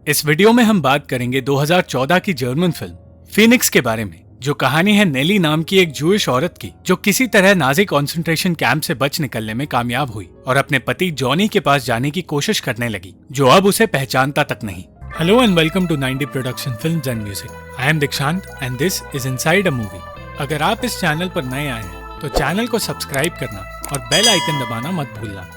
इस वीडियो में हम बात करेंगे 2014 की जर्मन फिल्म फीनिक्स के बारे में, जो कहानी है नेली नाम की एक जूइश औरत की जो किसी तरह नाजी कंसंट्रेशन कैंप से बच निकलने में कामयाब हुई और अपने पति जॉनी के पास जाने की कोशिश करने लगी, जो अब उसे पहचानता तक नहीं। Hello and welcome to 90 production films and music. I am Dikshant and this is inside a movie. अगर आप इस चैनल पर नए आए हैं तो चैनल को सब्सक्राइब करना और बेल आइकन दबाना मत भूलना।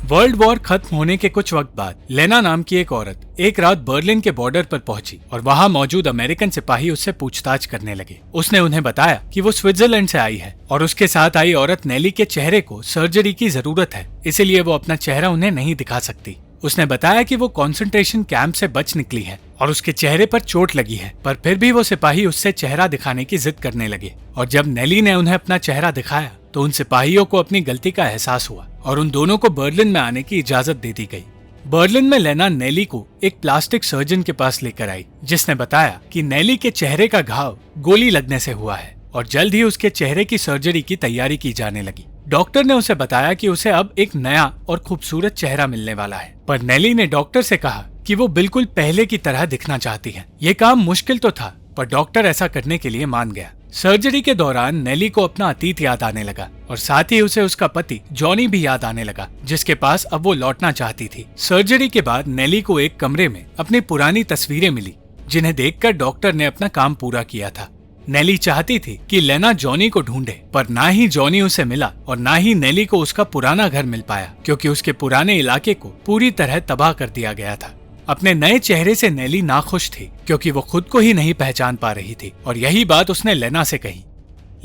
वर्ल्ड वॉर खत्म होने के कुछ वक्त बाद लेना नाम की एक औरत एक रात बर्लिन के बॉर्डर पर पहुंची और वहां मौजूद अमेरिकन सिपाही उससे पूछताछ करने लगे। उसने उन्हें बताया कि वो स्विट्जरलैंड से आई है और उसके साथ आई औरत नेली के चेहरे को सर्जरी की जरूरत है, इसीलिए वो अपना चेहरा उन्हें नहीं दिखा सकती। उसने बताया कि वो कंसंट्रेशन कैंप से बच निकली है और उसके चेहरे पर चोट लगी है, पर फिर भी वो सिपाही उससे चेहरा दिखाने की जिद करने लगे। और जब नेली ने उन्हें अपना चेहरा दिखाया तो उन सिपाहियों को अपनी गलती का एहसास हुआ और उन दोनों को बर्लिन में आने की इजाजत दे दी गई। बर्लिन में लेना नेली को एक प्लास्टिक सर्जन के पास लेकर आई, जिसने बताया कि नेली के चेहरे का घाव गोली लगने से हुआ है और जल्द ही उसके चेहरे की सर्जरी की तैयारी की जाने लगी। डॉक्टर ने उसे बताया कि उसे अब एक नया और खूबसूरत चेहरा मिलने वाला है, पर नेली ने डॉक्टर से कहा कि वो बिल्कुल पहले की तरह दिखना चाहती है। ये काम मुश्किल तो था, पर डॉक्टर ऐसा करने के लिए मान गया। सर्जरी के दौरान नेली को अपना अतीत याद आने लगा और साथ ही उसे उसका पति जॉनी भी याद आने लगा, जिसके पास अब वो लौटना चाहती थी। सर्जरी के बाद नेली को एक कमरे में अपनी पुरानी तस्वीरें मिली, जिन्हें देखकर डॉक्टर ने अपना काम पूरा किया था। नेली चाहती थी कि लेना जॉनी को ढूंढे, पर ना ही जॉनी उसे मिला और ना ही नेली को उसका पुराना घर मिल पाया, क्योंकि उसके पुराने इलाके को पूरी तरह तबाह कर दिया गया था। अपने नए चेहरे से नेली नाखुश थी, क्योंकि वो खुद को ही नहीं पहचान पा रही थी और यही बात उसने लेना से कही।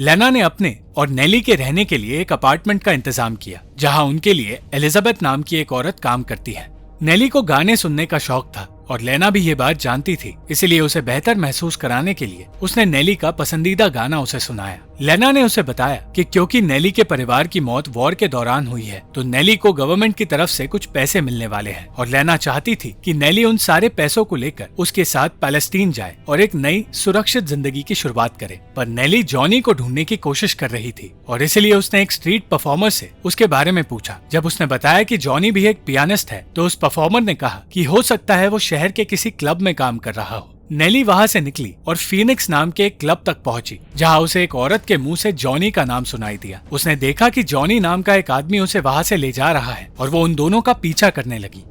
लेना ने अपने और नेली के रहने के लिए एक अपार्टमेंट का इंतजाम किया, जहां उनके लिए एलिजाबेथ नाम की एक औरत काम करती है। नेली को गाने सुनने का शौक था और लेना भी ये बात जानती थी, इसलिए उसे बेहतर महसूस कराने के लिए उसने नेली का पसंदीदा गाना उसे सुनाया। लेना ने उसे बताया कि क्योंकि नेली के परिवार की मौत वॉर के दौरान हुई है, तो नेली को गवर्नमेंट की तरफ से कुछ पैसे मिलने वाले हैं और लेना चाहती थी कि नेली उन सारे पैसों को लेकर उसके साथ पैलेस्टीन जाए और एक नई सुरक्षित जिंदगी की शुरुआत करे। पर नेली जॉनी को ढूंढने की कोशिश कर रही थी और इसलिए उसने एक स्ट्रीट परफॉर्मर से उसके बारे में पूछा। जब उसने बताया कि जॉनी भी एक पियानिस्ट है, तो उस परफॉर्मर ने कहा कि हो सकता है वो शहर के किसी क्लब में काम कर रहा हो। नेली वहां से निकली और फीनिक्स नाम के एक क्लब तक पहुंची, जहां उसे एक औरत के मुंह से जॉनी का नाम सुनाई दिया। उसने देखा कि जॉनी नाम का एक आदमी उसे वहां से ले जा रहा है और वो उन दोनों का पीछा करने लगी।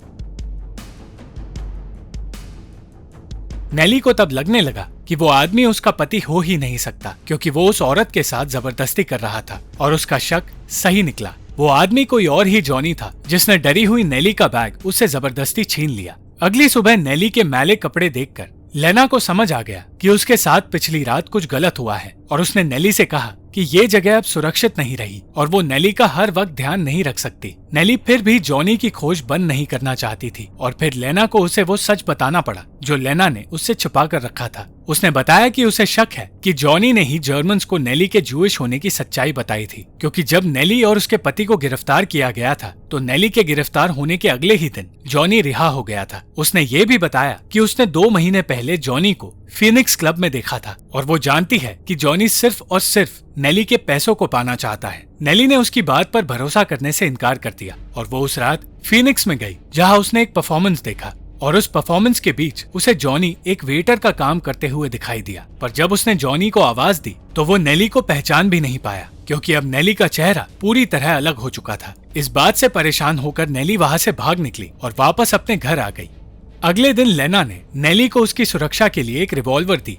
नेली को तब लगने लगा कि वो आदमी उसका पति हो ही नहीं सकता, क्योंकि वो उस औरत के साथ जबरदस्ती कर रहा था और उसका शक सही निकला। वो आदमी कोई और ही जॉनी था, जिसने डरी हुई नेली का बैग उससे जबरदस्ती छीन लिया। अगली सुबह नेली के मैले कपड़े देखकर लेना को समझ आ गया कि उसके साथ पिछली रात कुछ गलत हुआ है और उसने नेली से कहा कि ये जगह अब सुरक्षित नहीं रही और वो नेली का हर वक्त ध्यान नहीं रख सकती। नेली फिर भी जॉनी की खोज बंद नहीं करना चाहती थी और फिर लेना को उसे वो सच बताना पड़ा जो लेना ने उससे छुपा कर रखा था। उसने बताया कि उसे शक है कि जॉनी ने ही जर्मन्स को नेली के जूइश होने की सच्चाई बताई थी, क्योंकि जब नेली और उसके पति को गिरफ्तार किया गया था तो नेली के गिरफ्तार होने के अगले ही दिन जॉनी रिहा हो गया था। उसने ये भी बताया कि उसने 2 महीने पहले जॉनी को फीनिक्स क्लब में देखा था और वो जानती है कि जॉनी सिर्फ और सिर्फ नेली के पैसों को पाना चाहता है। नेली ने उसकी बात पर भरोसा करने से इनकार कर दिया और वो उस रात फीनिक्स में गई, जहां उसने एक परफॉर्मेंस देखा और उस परफॉर्मेंस के बीच उसे जॉनी एक वेटर का काम करते हुए दिखाई दिया। पर जब उसने जॉनी को आवाज दी तो वो नेली को पहचान भी नहीं पाया, क्योंकि अब नेली का चेहरा पूरी तरह अलग हो चुका था। इस बात से परेशान होकर नेली वहां से भाग निकली और वापस अपने घर आ गई। अगले दिन लेना ने नेली को उसकी सुरक्षा के लिए एक रिवॉल्वर दी।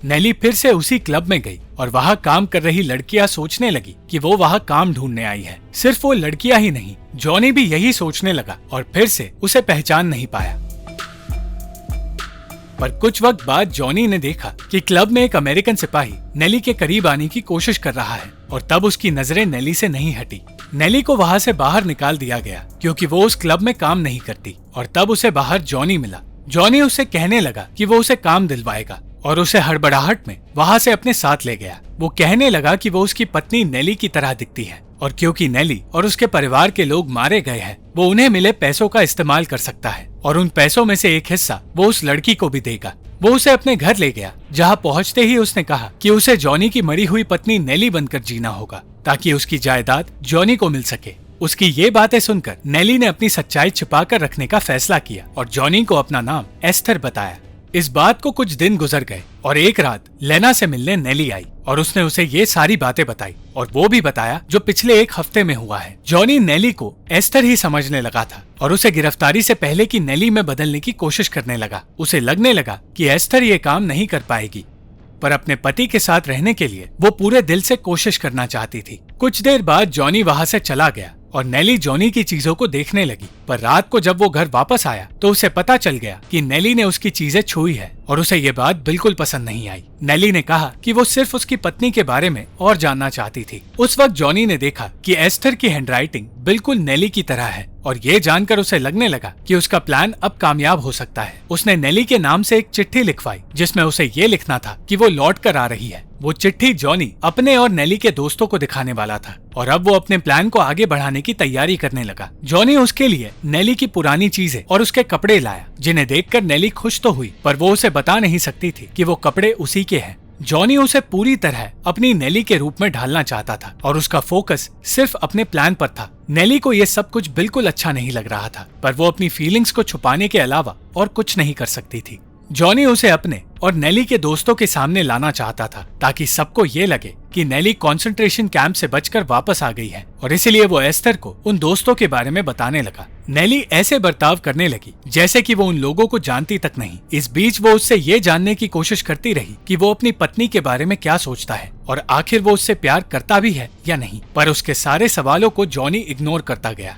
नेली फिर से उसी क्लब में गई और वहां काम कर रही लड़कियां सोचने लगी कि वो वहां काम ढूंढने आई है। सिर्फ वो लड़कियां ही नहीं, जॉनी भी यही सोचने लगा और फिर से उसे पहचान नहीं पाया। पर कुछ वक्त बाद जॉनी ने देखा कि क्लब में एक अमेरिकन सिपाही नेली के करीब आने की कोशिश कर रहा है और तब उसकी नजरें नेली से नहीं हटी। नेली को वहां से बाहर निकाल दिया गया, क्योंकि वो उस क्लब में काम नहीं करती और तब उसे बाहर जॉनी मिला। जॉनी उसे कहने लगा कि वो उसे काम दिलवाएगा और उसे हड़बड़ाहट में वहां से अपने साथ ले गया। वो कहने लगा कि वो उसकी पत्नी नेली की तरह दिखती है और क्योंकि नेली और उसके परिवार के लोग मारे गए हैं, वो उन्हें मिले पैसों का इस्तेमाल कर सकता है और उन पैसों में से एक हिस्सा वो उस लड़की को भी देगा। वो उसे अपने घर ले गया, जहां पहुंचते ही उसने कहा कि उसे जॉनी की मरी हुई पत्नी नेली बनकर जीना होगा ताकि उसकी जायदाद जॉनी को मिल सके। उसकी ये बातें सुनकर नेली ने अपनी सच्चाई छिपाकर रखने का फैसला किया और जॉनी को अपना नाम एस्थर बताया। इस बात को कुछ दिन गुजर गए और एक रात लेना से मिलने नेली आई और उसने उसे ये सारी बातें बताई और वो भी बताया जो पिछले एक हफ्ते में हुआ है। जॉनी नेली को एस्थर ही समझने लगा था और उसे गिरफ्तारी से पहले की नेली में बदलने की कोशिश करने लगा। उसे लगने लगा कि एस्थर ये काम नहीं कर पाएगी, पर अपने पति के साथ रहने के लिए वो पूरे दिल से कोशिश करना चाहती थी। कुछ देर बाद जॉनी वहाँ से चला गया और नेली जॉनी की चीजों को देखने लगी, पर रात को जब वो घर वापस आया तो उसे पता चल गया कि नेली ने उसकी चीजें छुई है और उसे ये बात बिल्कुल पसंद नहीं आई। नेली ने कहा कि वो सिर्फ उसकी पत्नी के बारे में और जानना चाहती थी। उस वक्त जॉनी ने देखा कि एस्थर की हैंडराइटिंग बिल्कुल नेली की तरह है और ये जानकर उसे लगने लगा कि उसका प्लान अब कामयाब हो सकता है। उसने नेली के नाम से एक चिट्ठी लिखवाई जिसमें उसे ये लिखना था कि वो लौट कर आ रही है। वो चिट्ठी जॉनी अपने और नेली के दोस्तों को दिखाने वाला था और अब वो अपने प्लान को आगे बढ़ाने की तैयारी करने लगा। जॉनी उसके लिए नेली की पुरानी चीजें और उसके कपड़े लाया, जिन्हें देखकर नेली खुश तो हुई पर वो उसे बता नहीं सकती थी कि वो कपड़े उसी के हैं। जॉनी उसे पूरी तरह अपनी नेली के रूप में ढालना चाहता था और उसका फोकस सिर्फ अपने प्लान पर था। नेली को ये सब कुछ बिल्कुल अच्छा नहीं लग रहा था, पर वो अपनी फीलिंग्स को छुपाने के अलावा और कुछ नहीं कर सकती थी। जॉनी उसे अपने और नेली के दोस्तों के सामने लाना चाहता था ताकि सबको ये लगे कि नेली कंसंट्रेशन कैंप से बचकर वापस आ गई है और इसीलिए वो एस्थर को उन दोस्तों के बारे में बताने लगा। नेली ऐसे बर्ताव करने लगी जैसे कि वो उन लोगों को जानती तक नहीं। इस बीच वो उससे ये जानने की कोशिश करती रही कि वो अपनी पत्नी के बारे में क्या सोचता है और आखिर वो उससे प्यार करता भी है या नहीं, पर उसके सारे सवालों को जॉनी इग्नोर करता गया।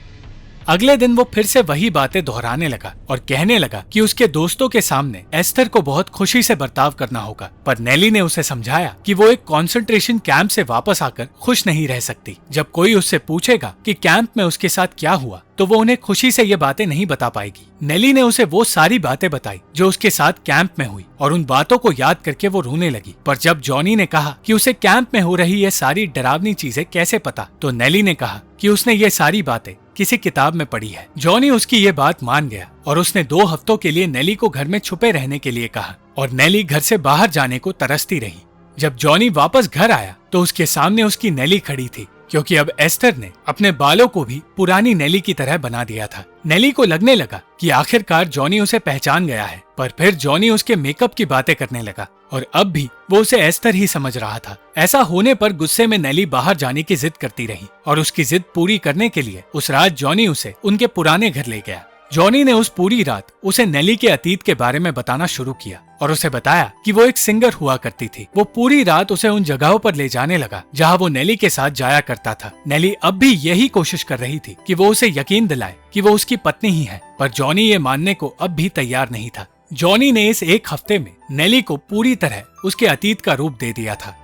अगले दिन वो फिर से वही बातें दोहराने लगा और कहने लगा कि उसके दोस्तों के सामने एस्थर को बहुत खुशी से बर्ताव करना होगा, पर नेली ने उसे समझाया कि वो एक कंसंट्रेशन कैंप से वापस आकर खुश नहीं रह सकती। जब कोई उससे पूछेगा कि कैंप में उसके साथ क्या हुआ तो वो उन्हें खुशी से ये बातें नहीं बता पाएगी। नेली ने उसे वो सारी बातें बताई जो उसके साथ कैंप में हुई और उन बातों को याद करके वो रोने लगी। पर जब जॉनी ने कहा कि उसे कैंप में हो रही ये सारी डरावनी चीजें कैसे पता, तो नेली ने कहा कि उसने ये सारी बातें किसी किताब में पढ़ी है। जॉनी उसकी ये बात मान गया और उसने 2 हफ्तों के लिए नेली को घर में छुपे रहने के लिए कहा और नेली घर से बाहर जाने को तरसती रही। जब जॉनी वापस घर आया तो उसके सामने उसकी नेली खड़ी थी, क्योंकि अब एस्थर ने अपने बालों को भी पुरानी नेली की तरह बना दिया था। नेली को लगने लगा कि आखिरकार जॉनी उसे पहचान गया है, पर फिर जॉनी उसके मेकअप की बातें करने लगा और अब भी वो उसे एस्थर ही समझ रहा था। ऐसा होने पर गुस्से में नेली बाहर जाने की जिद करती रही और उसकी जिद पूरी करने के लिए उस रात जॉनी उसे उनके पुराने घर ले गया। जॉनी ने उस पूरी रात उसे नेली के अतीत के बारे में बताना शुरू किया और उसे बताया कि वो एक सिंगर हुआ करती थी। वो पूरी रात उसे उन जगहों पर ले जाने लगा जहां वो नेली के साथ जाया करता था। नेली अब भी यही कोशिश कर रही थी कि वो उसे यकीन दिलाए कि वो उसकी पत्नी ही है, पर जॉनी ये मानने को अब भी तैयार नहीं था। जॉनी ने इस एक हफ्ते में नेली को पूरी तरह उसके अतीत का रूप दे दिया था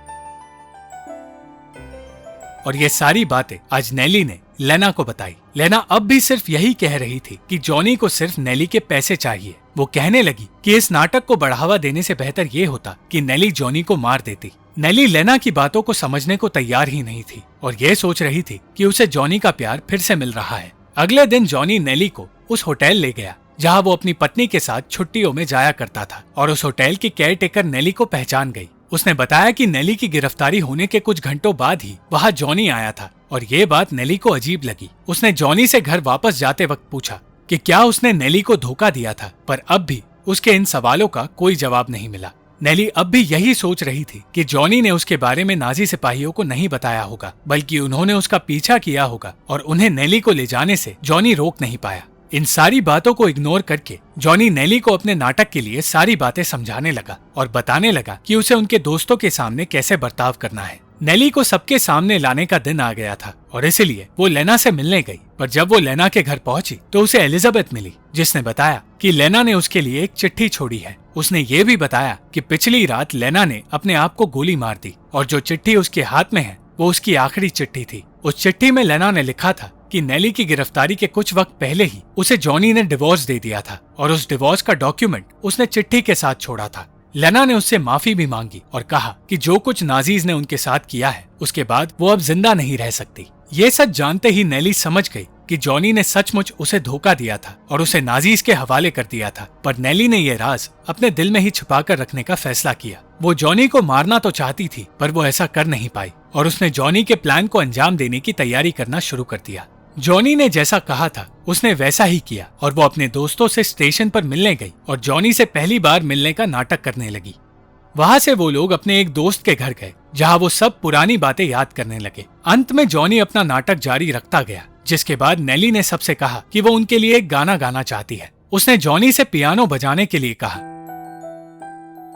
और ये सारी बातें आज नेली ने लेना को बताई। लेना अब भी सिर्फ यही कह रही थी कि जॉनी को सिर्फ नेली के पैसे चाहिए। वो कहने लगी कि इस नाटक को बढ़ावा देने से बेहतर ये होता कि नेली जॉनी को मार देती। नेली लेना की बातों को समझने को तैयार ही नहीं थी और ये सोच रही थी कि उसे जॉनी का प्यार फिर से मिल रहा है। अगले दिन जॉनी नेली को उस होटल ले गया जहाँ वो अपनी पत्नी के साथ छुट्टियों में जाया करता था और उस होटल की केयरटेकर नेली को पहचान गई। उसने बताया कि नेली की गिरफ्तारी होने के कुछ घंटों बाद ही वहाँ जॉनी आया था और ये बात नेली को अजीब लगी। उसने जॉनी से घर वापस जाते वक्त पूछा कि क्या उसने नेली को धोखा दिया था, पर अब भी उसके इन सवालों का कोई जवाब नहीं मिला। नेली अब भी यही सोच रही थी कि जॉनी ने उसके बारे में नाजी सिपाहियों को नहीं बताया होगा, बल्कि उन्होंने उसका पीछा किया होगा और उन्हें नेली को ले जाने से जॉनी रोक नहीं पाया। इन सारी बातों को इग्नोर करके जॉनी नेली को अपने नाटक के लिए सारी बातें समझाने लगा और बताने लगा कि उसे उनके दोस्तों के सामने कैसे बर्ताव करना है। नेली को सबके सामने लाने का दिन आ गया था और इसलिए वो लेना से मिलने गई, पर जब वो लेना के घर पहुंची तो उसे एलिजाबेथ मिली, जिसने बताया कि लेना ने उसके लिए एक चिट्ठी छोड़ी है। उसने ये भी बताया कि पिछली रात लेना ने अपने आप को गोली मार दी और जो चिट्ठी उसके हाथ में है वो उसकी आखिरी चिट्ठी थी। उस चिट्ठी में लेना ने लिखा था कि नेली की गिरफ्तारी के कुछ वक्त पहले ही उसे जॉनी ने डिवोर्स दे दिया था और उस डिवोर्स का डॉक्यूमेंट उसने चिट्ठी के साथ छोड़ा था। लेना ने उससे माफी भी मांगी और कहा कि जो कुछ नाजीज ने उनके साथ किया है उसके बाद वो अब जिंदा नहीं रह सकती। ये सच जानते ही नेली समझ गई कि जॉनी ने सचमुच उसे धोखा दिया था और उसे नाजीज के हवाले कर दिया था, पर नेली ने यह राज अपने दिल में ही छुपाकर रखने का फैसला किया। वो जॉनी को मारना तो चाहती थी, पर वो ऐसा कर नहीं पाई और उसने जॉनी के प्लान को अंजाम देने की तैयारी करना शुरू कर दिया। जॉनी ने जैसा कहा था उसने वैसा ही किया और वो अपने दोस्तों से स्टेशन पर मिलने गई और जॉनी से पहली बार मिलने का नाटक करने लगी। वहां से वो लोग अपने एक दोस्त के घर गए जहां वो सब पुरानी बातें याद करने लगे। अंत में जॉनी अपना नाटक जारी रखता गया, जिसके बाद नेली ने सबसे कहा कि वो उनके लिए एक गाना गाना चाहती है। उसने जॉनी से पियानो बजाने के लिए कहा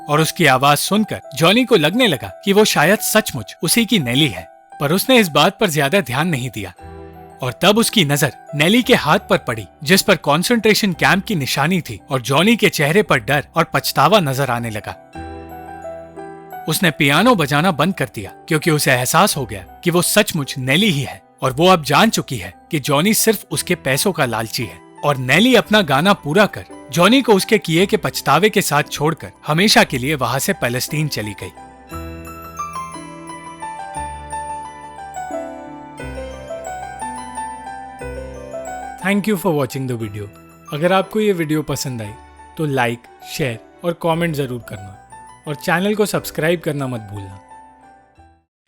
और उसकी आवाज सुनकर जॉनी को लगने लगा कि वो शायद सचमुच उसी की नेली है, पर उसने इस बात पर ज्यादा ध्यान नहीं दिया। और तब उसकी नजर नेली के हाथ पर पड़ी जिस पर कंसंट्रेशन कैंप की निशानी थी और जॉनी के चेहरे पर डर और पछतावा नजर आने लगा। उसने पियानो बजाना बंद कर दिया क्योंकि उसे एहसास हो गया कि वो सचमुच नेली ही है और वो अब जान चुकी है कि जॉनी सिर्फ उसके पैसों का लालची है। और नेली अपना गाना पूरा कर जॉनी को उसके किए के पछतावे के साथ छोड़कर हमेशा के लिए वहां से पैलेस्टीन चली गई। Thank you for watching the video. अगर आपको ये वीडियो पसंद आई तो लाइक, शेयर और कमेंट जरूर करना और चैनल को सब्सक्राइब करना मत भूलना।